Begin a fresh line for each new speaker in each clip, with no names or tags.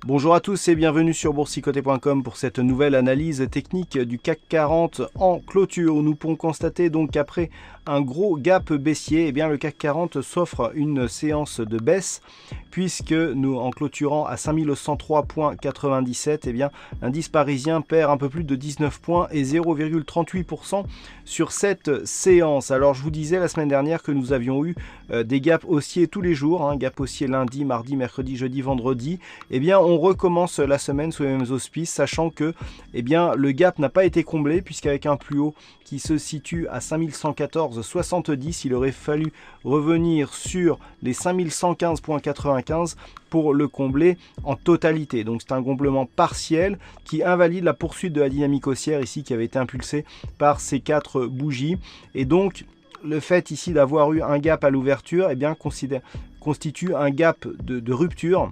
Bonjour à tous et bienvenue sur boursicoté.com pour cette nouvelle analyse technique du CAC 40 en clôture. Nous pouvons constater donc qu'après un gros gap baissier, le CAC 40 s'offre une séance de baisse puisque nous, en clôturant à 5103,97, l'indice parisien perd un peu plus de 19 points et 0,38% sur cette séance. Alors je vous disais la semaine dernière que nous avions eu des gaps haussiers tous les jours, gap haussier lundi, mardi, mercredi, jeudi, vendredi. On recommence la semaine sous les mêmes auspices, sachant que le gap n'a pas été comblé puisqu'avec un plus haut qui se situe à 5114,70, il aurait fallu revenir sur les 5115,95 pour le combler en totalité. Donc c'est un comblement partiel qui invalide la poursuite de la dynamique haussière ici qui avait été impulsée par ces 4 bougies. Et donc le fait ici d'avoir eu un gap à l'ouverture constitue un gap de rupture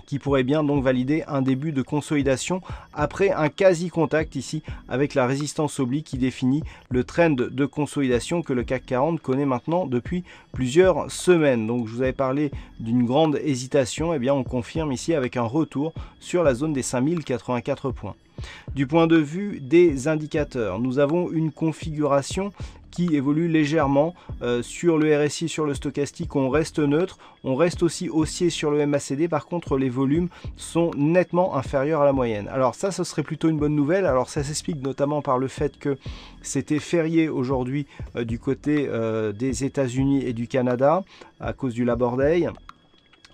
qui pourrait bien donc valider un début de consolidation après un quasi-contact ici avec la résistance oblique qui définit le trend de consolidation que le CAC 40 connaît maintenant depuis plusieurs semaines. Donc je vous avais parlé d'une grande hésitation, on confirme ici avec un retour sur la zone des 5084 points. Du point de vue des indicateurs, nous avons une configuration qui évolue légèrement sur le RSI, sur le stochastique, on reste neutre, on reste aussi haussier sur le MACD. Par contre, les volumes sont nettement inférieurs à la moyenne. Alors ça, ce serait plutôt une bonne nouvelle. Alors ça s'explique notamment par le fait que c'était férié aujourd'hui du côté des États-Unis et du Canada à cause du Labor Day.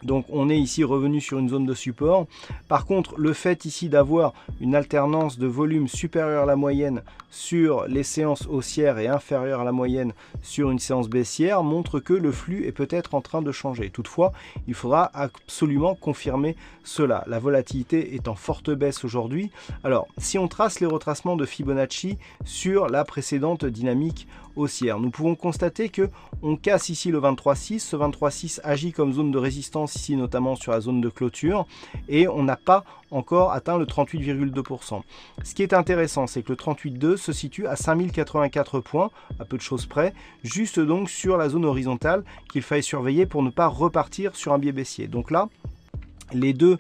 Donc on est ici revenu sur une zone de support. Par contre, le fait ici d'avoir une alternance de volume supérieure à la moyenne sur les séances haussières et inférieure à la moyenne sur une séance baissière montre que le flux est peut-être en train de changer. Toutefois, il faudra absolument confirmer cela. La volatilité est en forte baisse aujourd'hui. Alors, si on trace les retracements de Fibonacci sur la précédente dynamique haussière, nous pouvons constater que on casse ici le 23,6. Ce 23,6 agit comme zone de résistance ici, notamment sur la zone de clôture, et on n'a pas encore atteint le 38,2%. Ce qui est intéressant, c'est que le 38,2 se situe à 5084 points, à peu de choses près, juste donc sur la zone horizontale qu'il fallait surveiller pour ne pas repartir sur un biais baissier. Donc là, les deux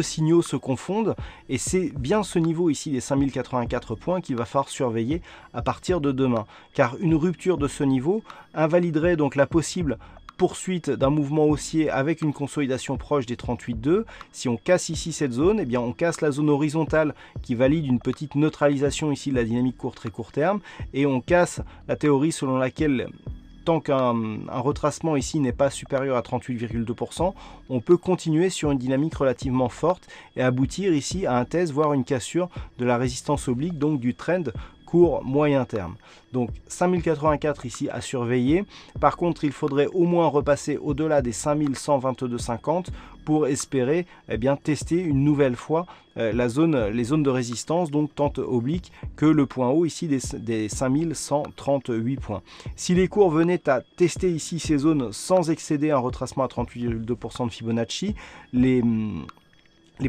signaux se confondent et c'est bien ce niveau ici des 5084 points qu'il va falloir surveiller à partir de demain, car une rupture de ce niveau invaliderait donc la possible poursuite d'un mouvement haussier avec une consolidation proche des 38,2. Si on casse ici cette zone, on casse la zone horizontale qui valide une petite neutralisation ici de la dynamique très court terme, et on casse la théorie selon laquelle tant qu'un retracement ici n'est pas supérieur à 38,2%, on peut continuer sur une dynamique relativement forte et aboutir ici à un test, voire une cassure de la résistance oblique, donc du trend court moyen terme. Donc 5084 ici à surveiller. Par contre, il faudrait au moins repasser au-delà des 5122,50 pour espérer tester une nouvelle fois les zones de résistance, donc tant oblique que le point haut ici des 5138 points. Si les cours venaient à tester ici ces zones sans excéder un retracement à 38,2% de Fibonacci, les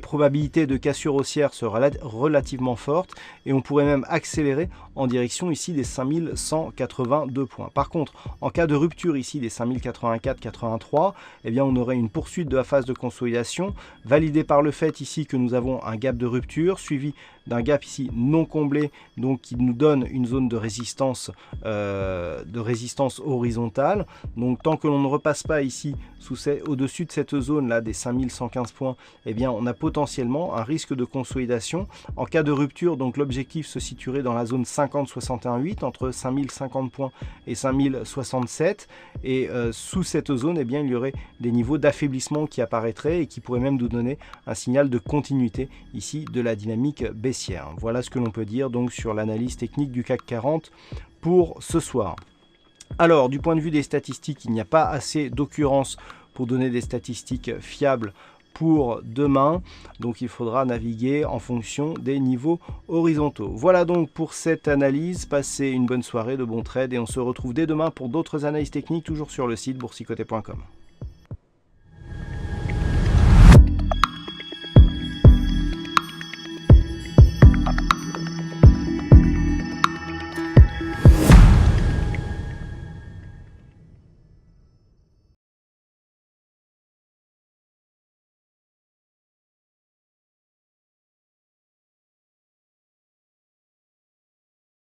probabilités de cassure haussière seraient relativement fortes et on pourrait même accélérer en direction ici des 5182 points. Par contre, en cas de rupture ici des 5084-83, on aurait une poursuite de la phase de consolidation validée par le fait ici que nous avons un gap de rupture suivi d'un gap ici non comblé, donc qui nous donne une zone de résistance horizontale. Donc tant que l'on ne repasse pas ici au-dessus de cette zone là des 5115 points, on a potentiellement un risque de consolidation. En cas de rupture, donc l'objectif se situerait dans la zone 50-61,8 entre 5050 points et 5067, et sous cette zone il y aurait des niveaux d'affaiblissement qui apparaîtraient et qui pourraient même nous donner un signal de continuité ici de la dynamique baissière. Voilà ce que l'on peut dire donc sur l'analyse technique du CAC 40 pour ce soir. Alors, du point de vue des statistiques, il n'y a pas assez d'occurrences pour donner des statistiques fiables pour demain, donc il faudra naviguer en fonction des niveaux horizontaux. Voilà donc pour cette analyse. Passez une bonne soirée, de bons trades, et on se retrouve dès demain pour d'autres analyses techniques, toujours sur le site boursicoté.com.